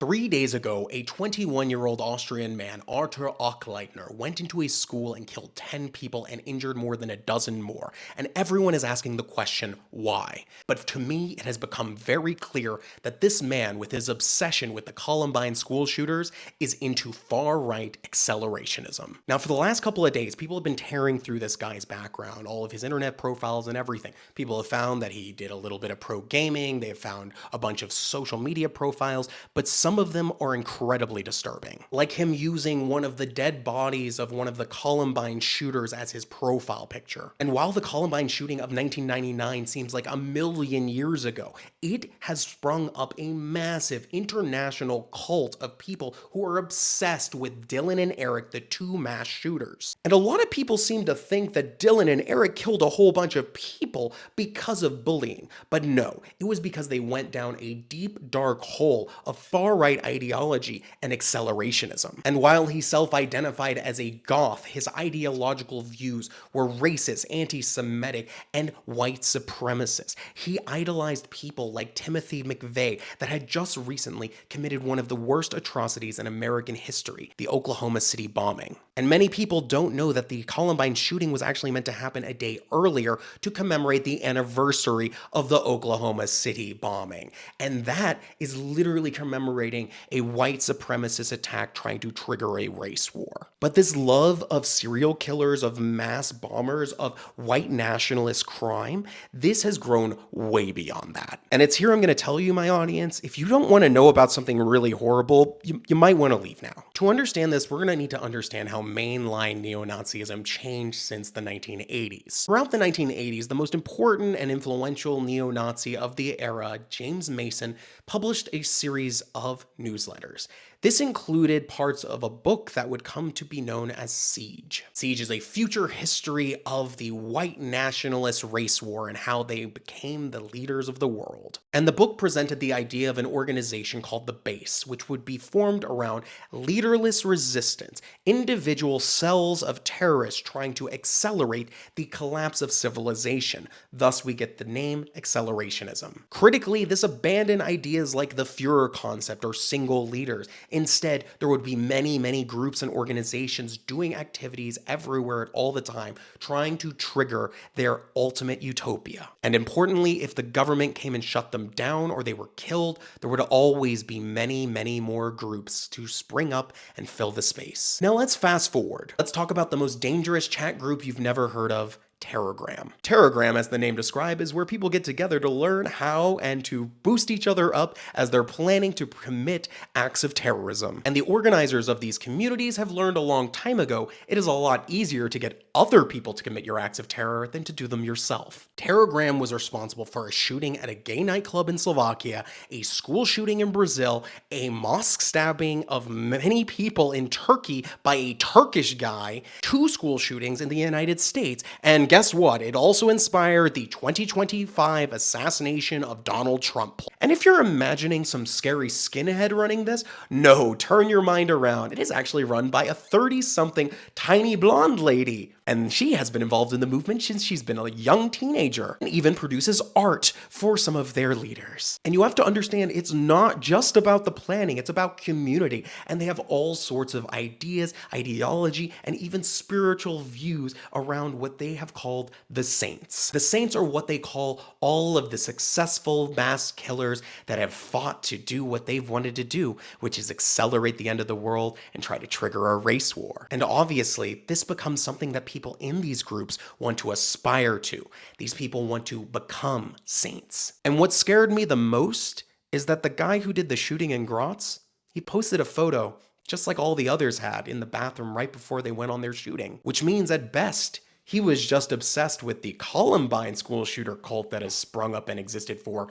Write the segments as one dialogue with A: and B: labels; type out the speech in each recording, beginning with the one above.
A: 3 days ago, a 21-year-old Austrian man, Arthur Ochleitner, went into a school and killed 10 people and injured more than a dozen more. And everyone is asking the question, why? But to me, it has become very clear that this man, with his obsession with the Columbine school shooters, is into far-right accelerationism. Now, for the last couple of days, people have been tearing through this guy's background, all of his internet profiles and everything. People have found that he did a little bit of pro gaming, they have found a bunch of social media profiles, but some of them are incredibly disturbing. Like him using one of the dead bodies of one of the Columbine shooters as his profile picture. And while the Columbine shooting of 1999 seems like a million years ago, it has sprung up a massive international cult of people who are obsessed with Dylan and Eric, the two mass shooters. And a lot of people seem to think that Dylan and Eric killed a whole bunch of people because of bullying. But no, it was because they went down a deep, dark hole of far-right ideology and accelerationism. And while he self-identified as a goth, his ideological views were racist, anti-Semitic, and white supremacist. He idolized people like Timothy McVeigh that had just recently committed one of the worst atrocities in American history, the Oklahoma City bombing. And many people don't know that the Columbine shooting was actually meant to happen a day earlier to commemorate the anniversary of the Oklahoma City bombing. And that is literally commemorating a white supremacist attack trying to trigger a race war. But this love of serial killers, of mass bombers, of white nationalist crime, this has grown way beyond that. And it's here I'm going to tell you, my audience, if you don't want to know about something really horrible, you might want to leave now. To understand this, we're going to need to understand how mainline neo-Nazism changed since the 1980s. Throughout the 1980s, the most important and influential neo-Nazi of the era, James Mason, published a series of newsletters. This included parts of a book that would come to be known as Siege. Siege is a future history of the white nationalist race war and how they became the leaders of the world. And the book presented the idea of an organization called the Base, which would be formed around leaderless resistance, individual cells of terrorists trying to accelerate the collapse of civilization. Thus, we get the name accelerationism. Critically, this abandoned ideas like the Führer concept or single leaders. Instead, there would be many groups and organizations doing activities everywhere all the time, trying to trigger their ultimate utopia. And importantly, if the government came and shut them down or they were killed, there would always be many more groups to spring up and fill the space. Now let's fast forward. Let's talk about the most dangerous chat group you've never heard of, Telegram. Telegram, as the name describes, is where people get together to learn how and to boost each other up as they're planning to commit acts of terrorism. And the organizers of these communities have learned a long time ago it is a lot easier to get other people to commit your acts of terror than to do them yourself. Telegram was responsible for a shooting at a gay nightclub in Slovakia, a school shooting in Brazil, a mosque stabbing of many people in Turkey by a Turkish guy, 2 school shootings in the United States, and guess what? It also inspired the 2025 assassination of Donald Trump. And if you're imagining some scary skinhead running this, no, turn your mind around. It is actually run by a 30-something tiny blonde lady. And she has been involved in the movement since she's been a young teenager and even produces art for some of their leaders. And you have to understand, it's not just about the planning, it's about community. And they have all sorts of ideas, ideology, and even spiritual views around what they have called the Saints. The Saints are what they call all of the successful mass killers that have fought to do what they've wanted to do, which is accelerate the end of the world and try to trigger a race war. And obviously, this becomes something that people in these groups want to aspire to. These people want to become saints. And what scared me the most is that the guy who did the shooting in Graz, he posted a photo, just like all the others had, in the bathroom right before they went on their shooting, which means at best, he was just obsessed with the Columbine school shooter cult that has sprung up and existed for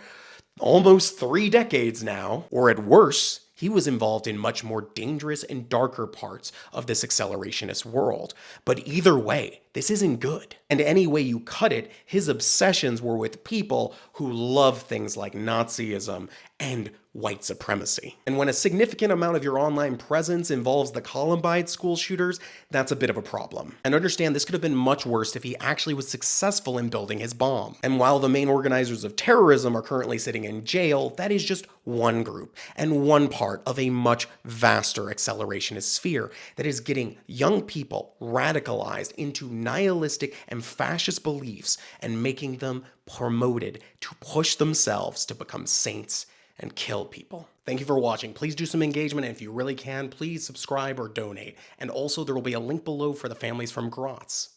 A: almost 3 decades now, or at worst, he was involved in much more dangerous and darker parts of this accelerationist world. But either way, this isn't good. And any way you cut it, his obsessions were with people who love things like Nazism and white supremacy. And when a significant amount of your online presence involves the Columbine school shooters, that's a bit of a problem. And understand this could have been much worse if he actually was successful in building his bomb. And while the main organizers of terrorism are currently sitting in jail, that is just one group and one part of a much vaster accelerationist sphere that is getting young people radicalized into nihilistic and fascist beliefs and making them promoted to push themselves to become saints and kill people. Thank you for watching. Please do some engagement, and if you really can, please subscribe or donate. And also, there will be a link below for the families from Graz.